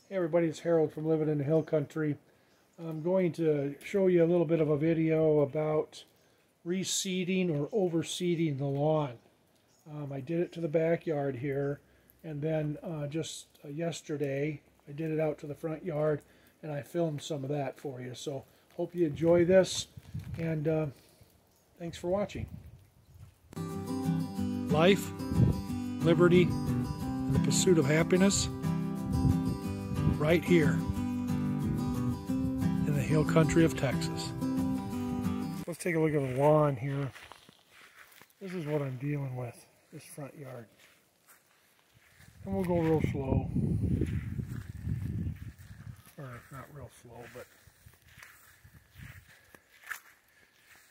Hey everybody, it's Harold from Living in the Hill Country. I'm going to show you a little bit of a video about reseeding or overseeding the lawn. I did it to the backyard here, and then just yesterday I did it out to the front yard, and I filmed some of that for you. So hope you enjoy this, and thanks for watching. Life, liberty, and the pursuit of happiness, right here in the hill country of Texas. Let's take a look at the lawn here. This is what I'm dealing with, this front yard. And we'll go real slow. Or not real slow, but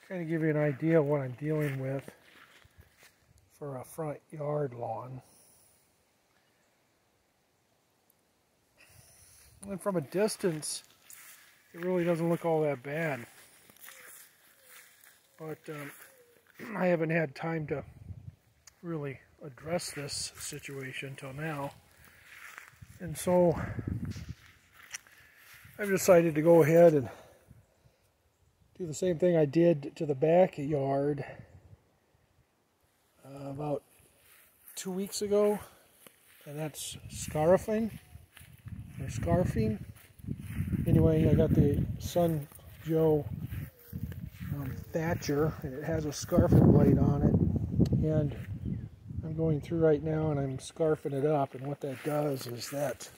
kind of give you an idea of what I'm dealing with for a front yard lawn. And from a distance, it really doesn't look all that bad. But I haven't had time to really address this situation till now. And so I've decided to go ahead and do the same thing I did to the backyard about 2 weeks ago. And that's Scarifying. Or Scarifying. Anyway, I got the Sun Joe Thatcher, and it has a scarfing blade on it, and I'm going through right now and I'm scarfing it up, and what that does is that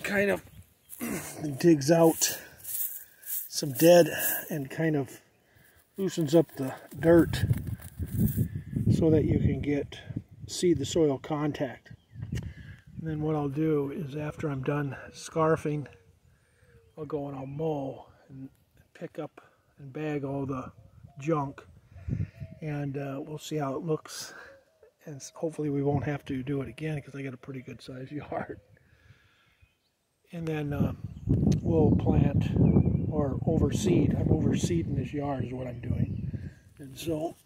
kind of digs out some dead and kind of loosens up the dirt so that you can see the soil contact. And then what I'll do is, after I'm done scarfing, I'll go and I'll mow and pick up and bag all the junk, and we'll see how it looks, and hopefully we won't have to do it again because I got a pretty good sized yard. And then we'll plant or overseed. I'm overseeding this yard is what I'm doing, and so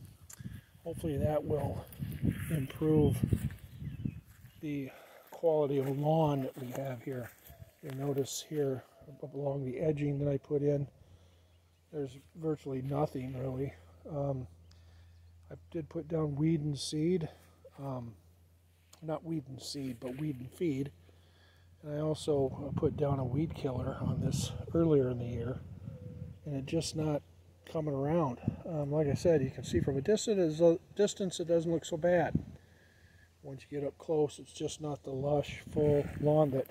hopefully that will improve the quality of lawn that we have here. You'll notice here along the edging that I put in, there's virtually nothing really. I did put down weed and seed, not weed and seed, but weed and feed. And I also put down a weed killer on this earlier in the year, and it's just not coming around. Like I said, you can see from a distance it doesn't look so bad. Once you get up close, it's just not the lush, full lawn that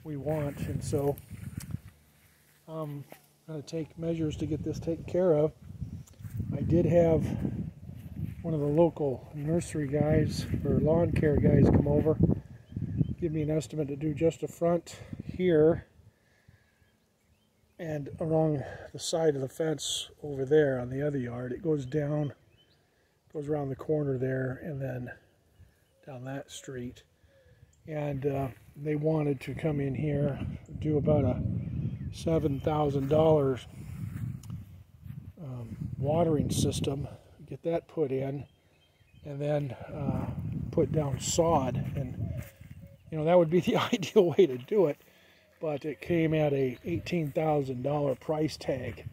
we want. And so I'm going to take measures to get this taken care of. I did have one of the local nursery guys or lawn care guys come over, give me an estimate to do just the front here and along the side of the fence over there on the other yard. It goes down, goes around the corner there, and then down that street. And they wanted to come in here, do about a $7,000 watering system, get that put in, and then put down sod. And you know, that would be the ideal way to do it, but it came at a $18,000 price tag.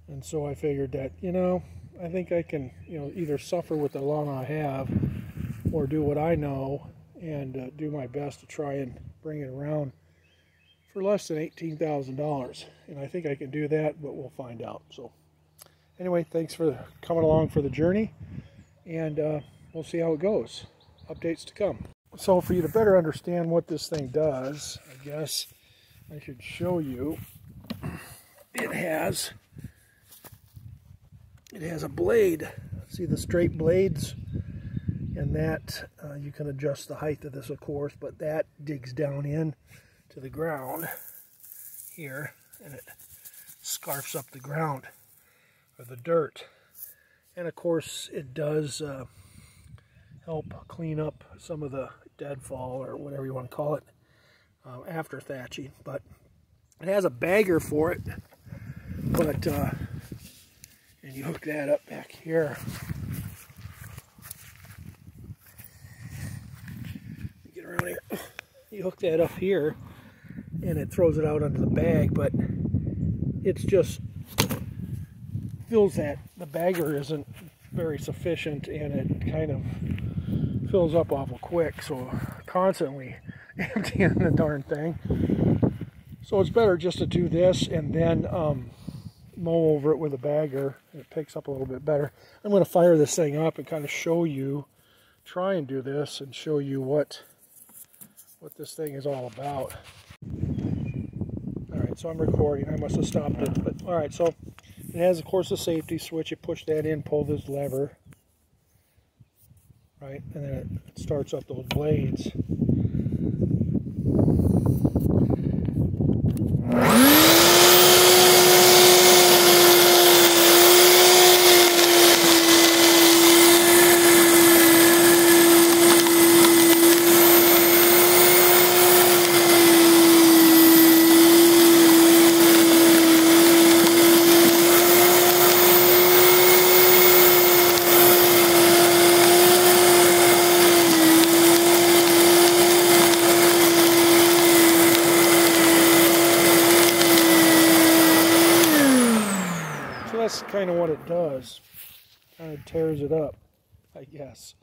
And so I figured that, you know, I think I can, you know, either suffer with the lawn I have or do what I know and do my best to try and bring it around for less than $18,000. And I think I can do that, but we'll find out. So anyway, thanks for coming along for the journey, and we'll see how it goes. Updates to come. So for you to better understand what this thing does, I guess I should show you. It has a blade. See the straight blades? And that, you can adjust the height of this, of course, but that digs down in to the ground here, and it scarfs up the ground, or the dirt. And of course, it does help clean up some of the deadfall, or whatever you want to call it, after thatching. But it has a bagger for it, but, and you hook that up back here. Get around here. You hook that up here and it throws it out onto the bag, but it's just feels that the bagger isn't very sufficient and it kind of fills up awful quick, so constantly emptying the darn thing. So it's better just to do this and then mow over it with a bagger, and it picks up a little bit better. I'm going to fire this thing up and kind of show you, try and do this and show you what this thing is all about. Alright, so I'm recording. I must have stopped it. But alright, so it has, of course, a safety switch. You push that in, pull this lever. Right, and then it starts up those blades. That's kind of what it does. Kind of tears it up, I guess.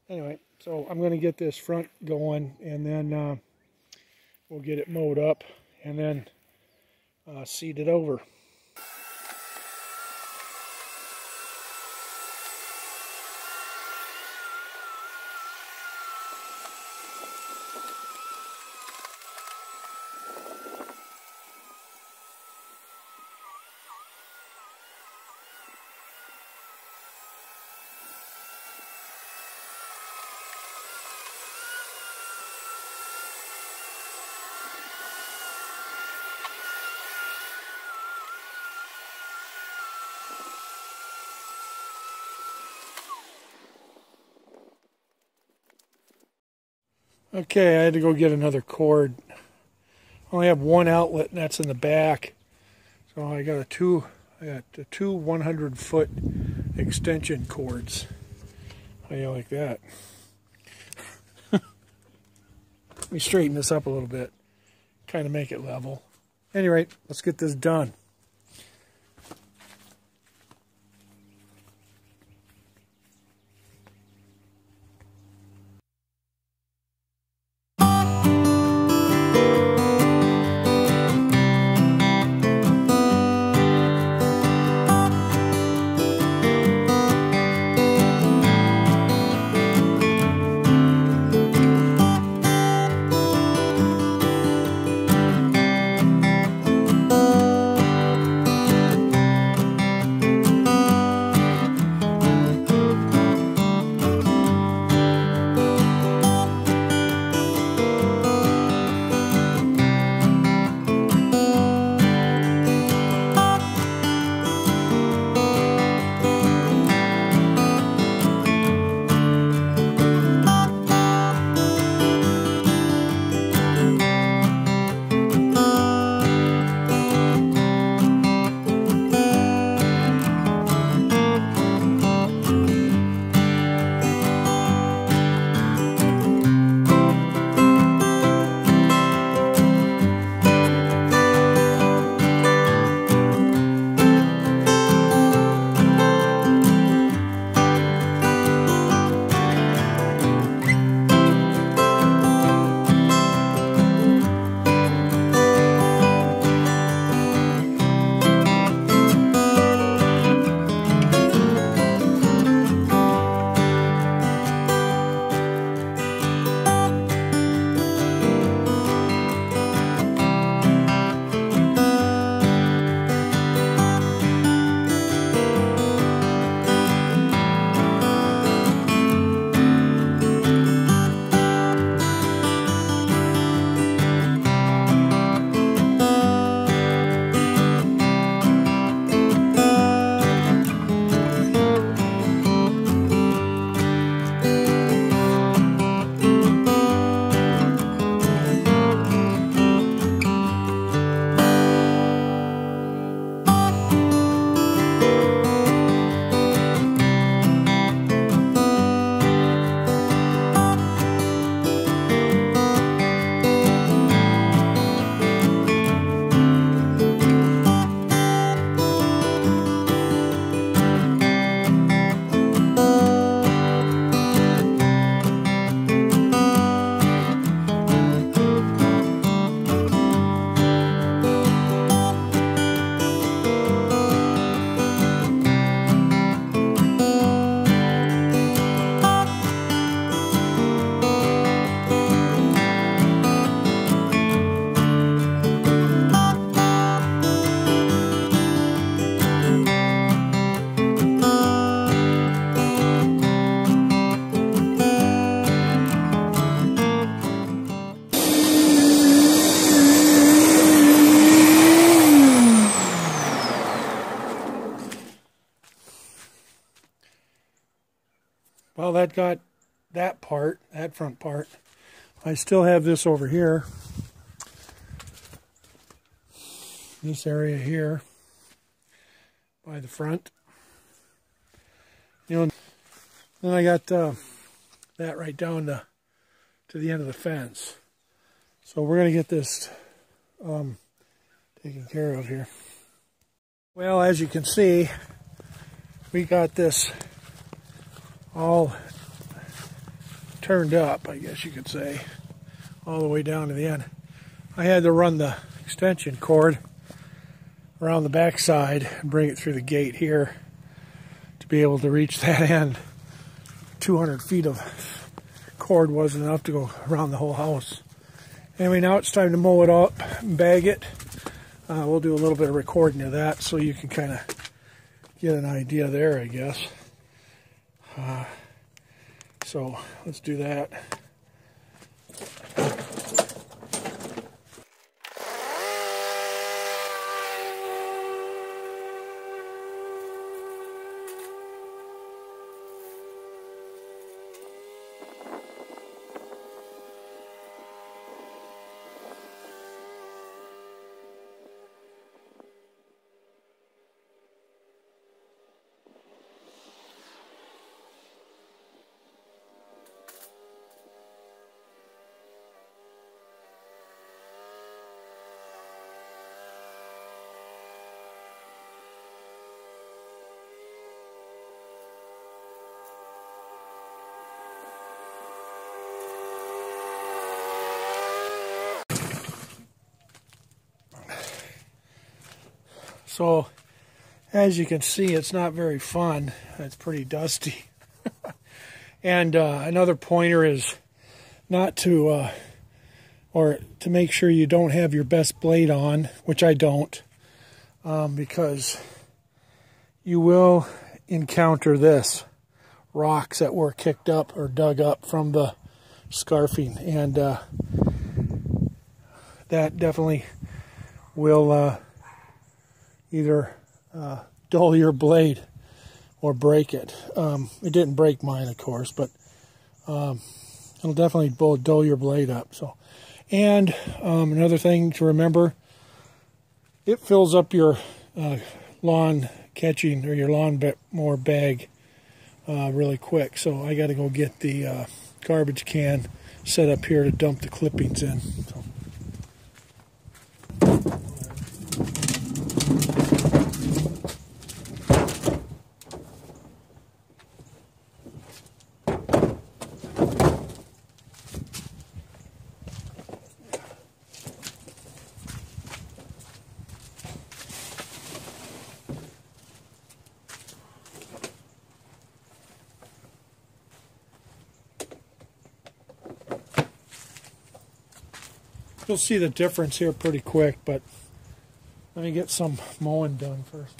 Anyway, so I'm going to get this front going, and then we'll get it mowed up, and then seed it over. Okay, I had to go get another cord. I only have one outlet, and that's in the back. So I got two 100-foot extension cords. How do you like that? Let me straighten this up a little bit, kind of make it level. At any rate, let's get this done. that got that part, that front part. I still have this over here. This area here by the front. You know, then I got that right down to the end of the fence. So we're going to get this taken care of here. Well, as you can see, we got this all turned up, I guess you could say, all the way down to the end. I had to run the extension cord around the back side and bring it through the gate here to be able to reach that end. 200 feet of cord wasn't enough to go around the whole house. Anyway, now it's time to mow it up and bag it. We'll do a little bit of recording of that so you can kind of get an idea there, I guess. So let's do that. So, as you can see, it's not very fun. It's pretty dusty. And another pointer is not to, or to make sure you don't have your best blade on, which I don't, because you will encounter this, rocks that were kicked up or dug up from the scarfing, and that definitely will either dull your blade or break it. It didn't break mine, of course, but it'll definitely dull your blade up. So, and another thing to remember, it fills up your lawn catching or your lawnmower bag really quick. So I got to go get the garbage can set up here to dump the clippings in. So. You'll see the difference here pretty quick, but let me get some mowing done first.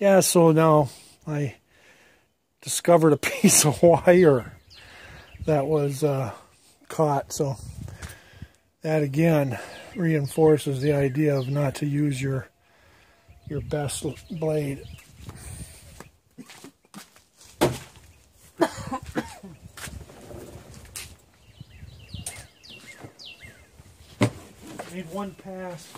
Yeah, so now I discovered a piece of wire that was caught, so that again reinforces the idea of not to use your best blade. Made one pass.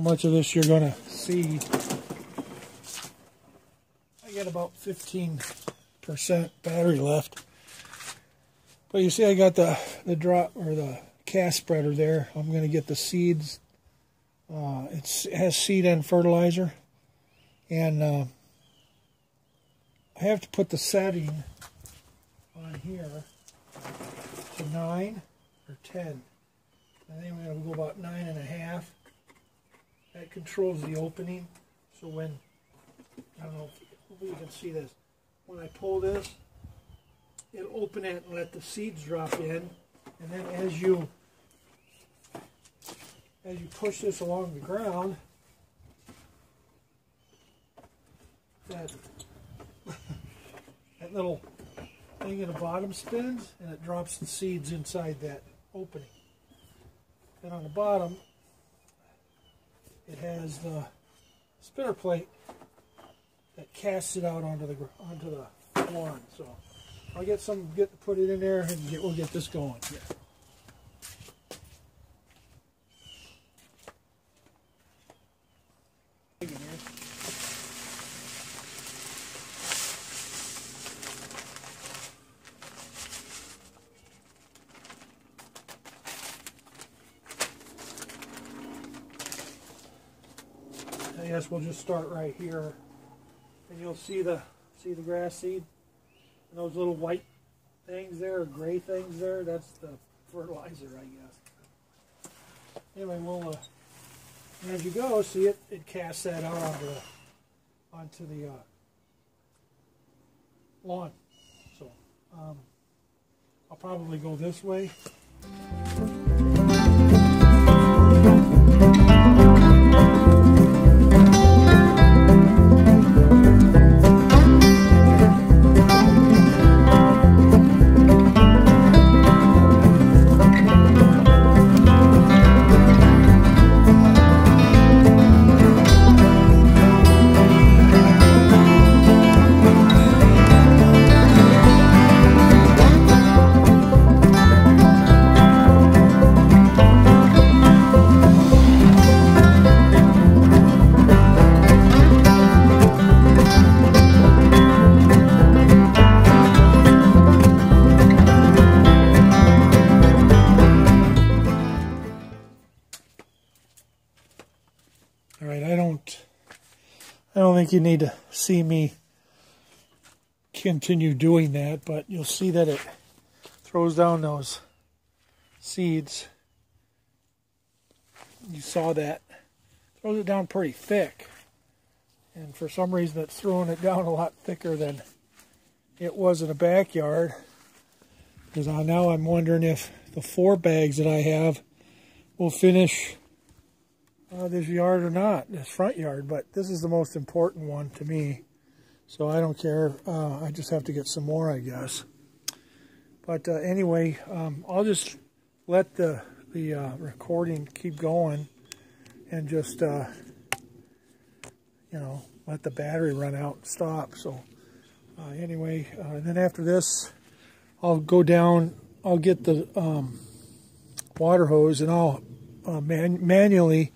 much of this you're going to see. I got about 15% battery left. But you see I got the drop or the cast spreader there. I'm going to get the seeds. It has seed and fertilizer. And I have to put the setting on here to 9 or 10. I think I'm going to go about 9.5. That controls the opening. So when, I don't know if you can see this, when I pull this, it'll open it and let the seeds drop in. And then as you push this along the ground, that little thing at the bottom spins and it drops the seeds inside that opening. And on the bottom, it has the spinner plate that casts it out onto the lawn. So I'll get to put it in there and we'll get this going here. I guess we'll just start right here, and you'll see the grass seed and those little white things there, or gray things there. That's the fertilizer, I guess. Anyway, we'll as you go, see it casts that out onto the lawn. So I'll probably go this way. All right, I don't think you need to see me continue doing that, but you'll see that it throws down those seeds. You saw that. Throws it down pretty thick. And for some reason it's throwing it down a lot thicker than it was in the backyard. Because now I'm wondering if the 4 bags that I have will finish this yard or not, this front yard. But this is the most important one to me. So I don't care. I just have to get some more, I guess. But anyway, I'll just let the recording keep going and just, you know, let the battery run out and stop. So anyway, then after this, I'll go down, I'll get the water hose and I'll manually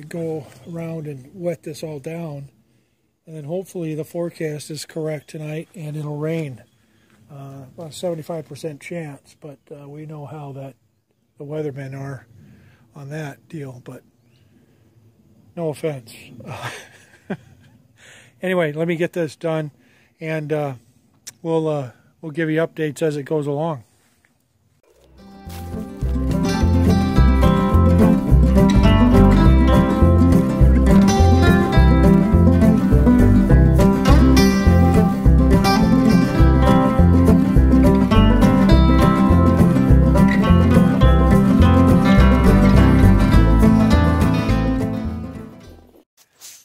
go around and wet this all down. And then hopefully the forecast is correct tonight and it'll rain. About a 75% chance, but we know how the weathermen are on that deal, but no offense. Anyway, let me get this done, and we'll give you updates as it goes along.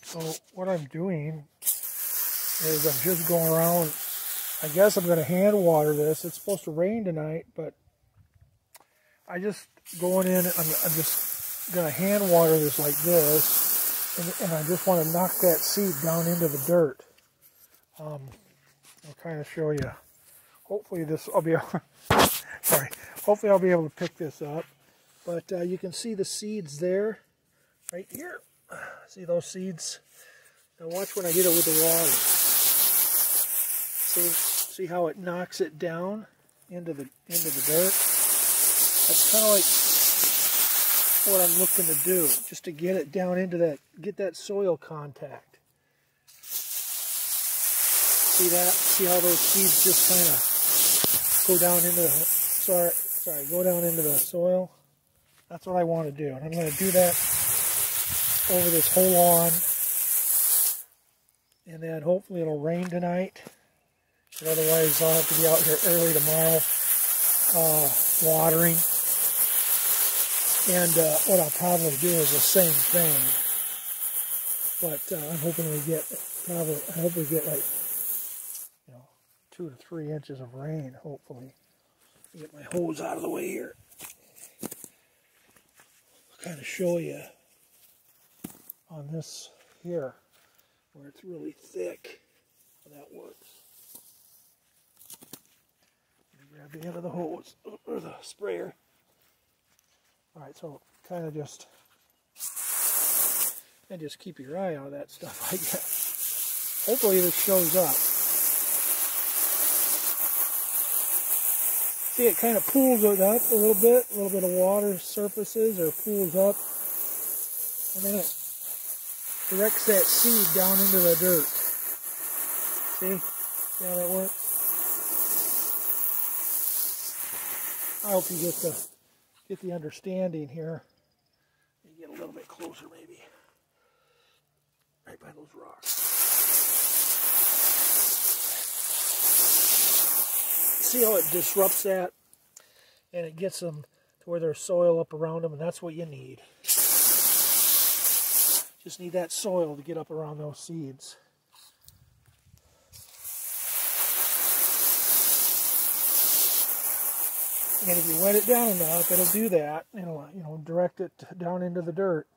So what I'm doing is I'm just going around. I guess I'm going to hand water this. It's supposed to rain tonight, but I just going in. I'm just going to hand water this like this, and I just want to knock that seed down into the dirt. I'll kind of show you. Hopefully this I'll be sorry. Hopefully I'll be able to pick this up. But you can see the seeds there. right here. See those seeds? Now watch when I hit it with the water. See how it knocks it down into the dirt? That's kind of like what I'm looking to do, just to get it down into that, get that soil contact. See that? See how those seeds just kind of go down into the, go down into the soil? That's what I want to do, and I'm going to do that over this whole lawn, and then hopefully it'll rain tonight, and otherwise I'll have to be out here early tomorrow watering. And what I'll probably do is the same thing, but I'm hoping we get I hope we get like 2 to 3 inches of rain. Hopefully, get my hose out of the way here. I'll kind of show you on this here where it's really thick. How that works. Grab the end of the hose or the sprayer. Alright, so kind of just keep your eye on that stuff, I guess. Hopefully this shows up. See, it kind of pools it up a little bit of water surfaces or pools up, and then it directs that seed down into the dirt. See how that works? I hope you get the understanding here. You get a little bit closer, maybe. Right by those rocks. See how it disrupts that? And it gets them to where there's soil up around them, and that's what you need. Just need that soil to get up around those seeds. And if you wet it down enough, it'll do that. It'll direct it down into the dirt.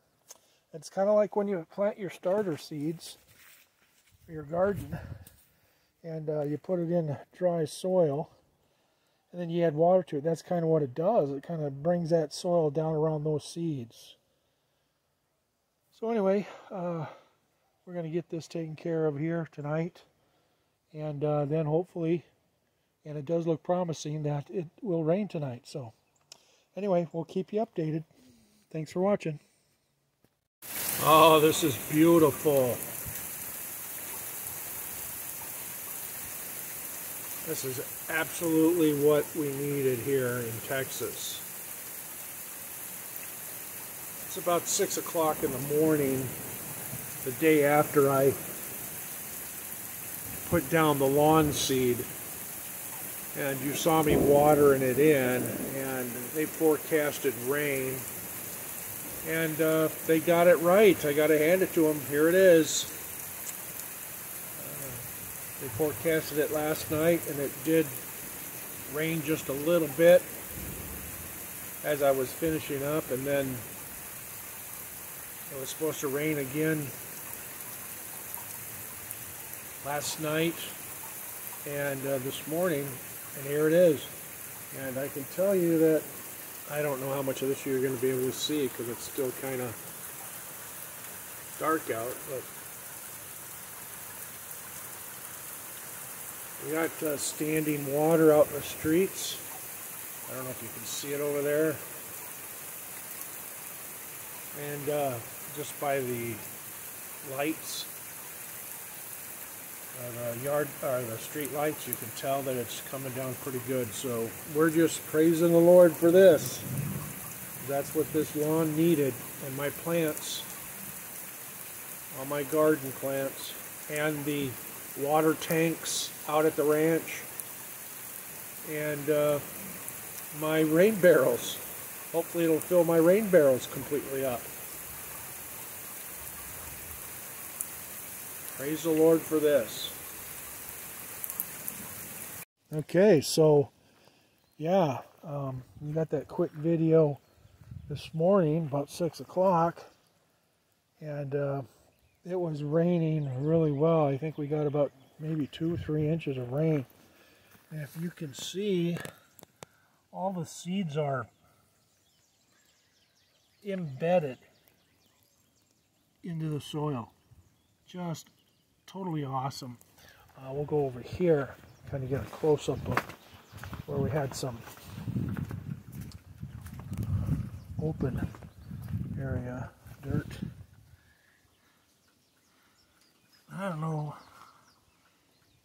It's kind of like when you plant your starter seeds for your garden, and you put it in dry soil, and then you add water to it. That's kind of what it does. It kind of brings that soil down around those seeds. So anyway, we're going to get this taken care of here tonight, and then hopefully, and it does look promising that it will rain tonight. So anyway, we'll keep you updated. Thanks for watching. Oh, this is beautiful. This is absolutely what we needed here in Texas. It's about 6 o'clock in the morning, the day after I put down the lawn seed. And you saw me watering it in, and they forecasted rain, and they got it right. I got to hand it to them. Here it is. They forecasted it last night, and it did rain just a little bit as I was finishing up, and then it was supposed to rain again last night and this morning. And here it is. And I can tell you that I don't know how much of this you're going to be able to see because it's still kind of dark out. But we got standing water out in the streets. I don't know if you can see it over there. And just by the lights, the street lights, you can tell that it's coming down pretty good. So we're just praising the Lord for this. That's what this lawn needed, and my plants, all my garden plants, and the water tanks out at the ranch, and my rain barrels. Hopefully it'll fill my rain barrels completely up. Praise the Lord for this. Okay, so yeah, we got that quick video this morning about 6 o'clock, and it was raining really well. I think we got about maybe 2 or 3 inches of rain. And if you can see, all the seeds are embedded into the soil. Just totally awesome. We'll go over here, kind of get a close-up of where we had some open area, dirt. I don't know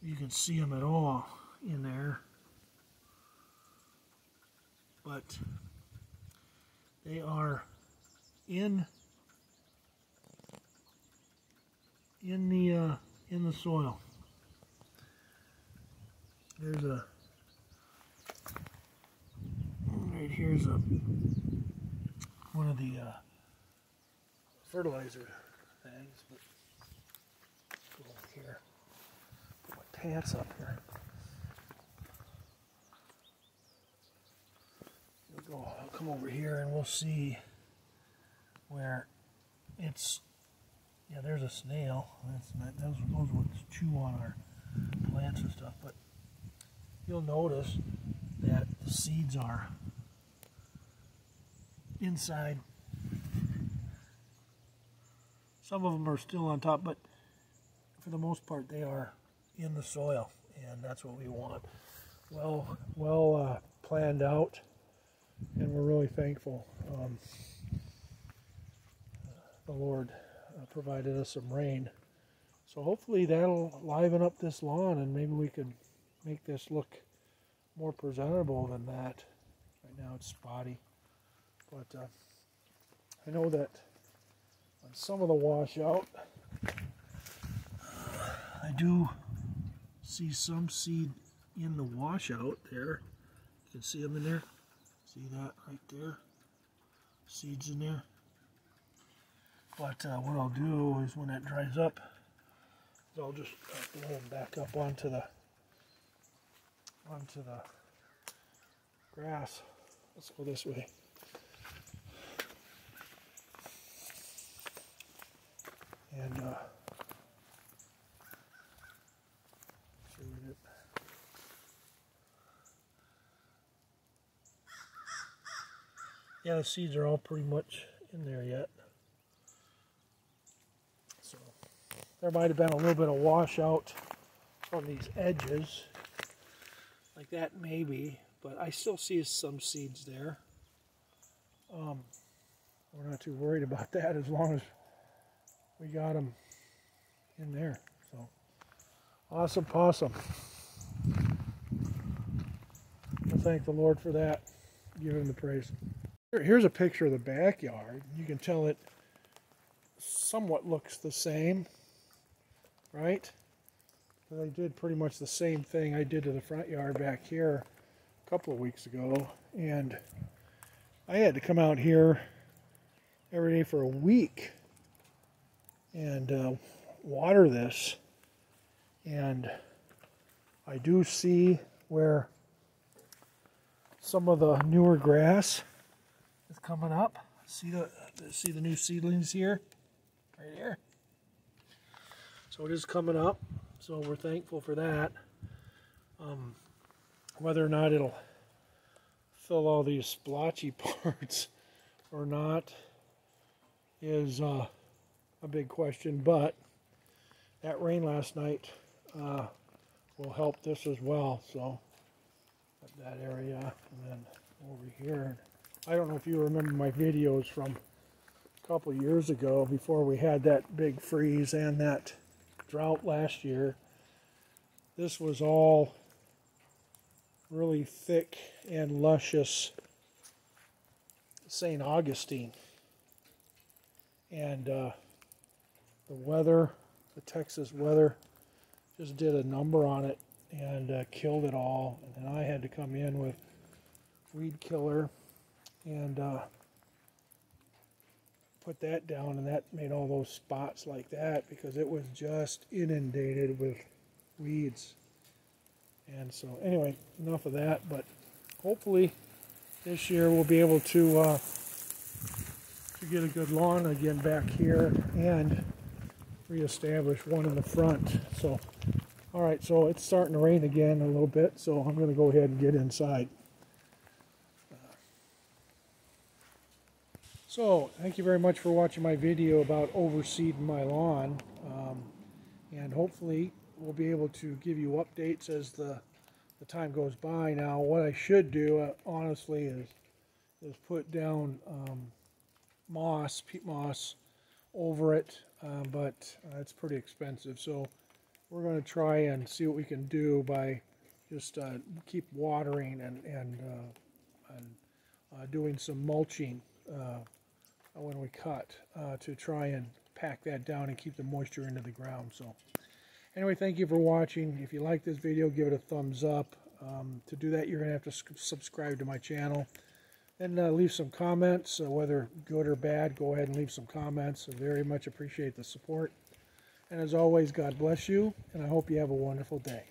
if you can see them at all in there, but they are in the soil. There's a right here's one of the fertilizer things. But go over here. Put my pants up here. I'll come over here and we'll see where it's. Yeah, there's a snail. Those would chew on our plants and stuff. But you'll notice that the seeds are inside. Some of them are still on top, but for the most part, they are in the soil, and that's what we want. Well planned out, and we're really thankful. The Lord provided us some rain, so hopefully that'll liven up this lawn, and maybe we could make this look more presentable than that. Right now it's spotty, but I know that on some of the washout, I do see some seed in the washout there. You can see them in there. See that right there? Seeds in there. But what I'll do is when that dries up, I'll just blow them back up onto the grass. Let's go this way. And yeah, the seeds are all pretty much in there yet. So there might have been a little bit of washout from these edges, like that maybe, but I still see some seeds there. We're not too worried about that as long as we got them in there. So awesome possum. I thank the Lord for that. Give him the praise. Here's a picture of the backyard. You can tell it somewhat looks the same, right? I did pretty much the same thing I did to the front yard back here a couple of weeks ago, and I had to come out here every day for a week and water this, and I do see where some of the newer grass is coming up. See the new seedlings here, right here. So it is coming up, so we're thankful for that. Whether or not it'll fill all these splotchy parts or not is a big question, but that rain last night will help this as well. So that area, and then over here. I don't know if you remember my videos from a couple years ago before we had that big freeze and that drought last year. This was all really thick and luscious St. Augustine, and the weather, the Texas weather, just did a number on it and killed it all. And then I had to come in with weed killer and put that down, and that made all those spots like that because it was just inundated with weeds. And so anyway, enough of that, but hopefully this year we'll be able to get a good lawn again back here and reestablish one in the front. So all right, so it's starting to rain again a little bit, so I'm going to go ahead and get inside. So, thank you very much for watching my video about overseeding my lawn. And hopefully we'll be able to give you updates as the time goes by. Now, what I should do, honestly, is put down moss, peat moss, over it, but it's pretty expensive. So we're going to try and see what we can do by just keep watering and doing some mulching when we cut to try and pack that down and keep the moisture into the ground. So anyway, thank you for watching. If you like this video, give it a thumbs up. To do that, you're going to have to subscribe to my channel. And leave some comments, whether good or bad. Go ahead and leave some comments. I very much appreciate the support. And as always, God bless you, and I hope you have a wonderful day.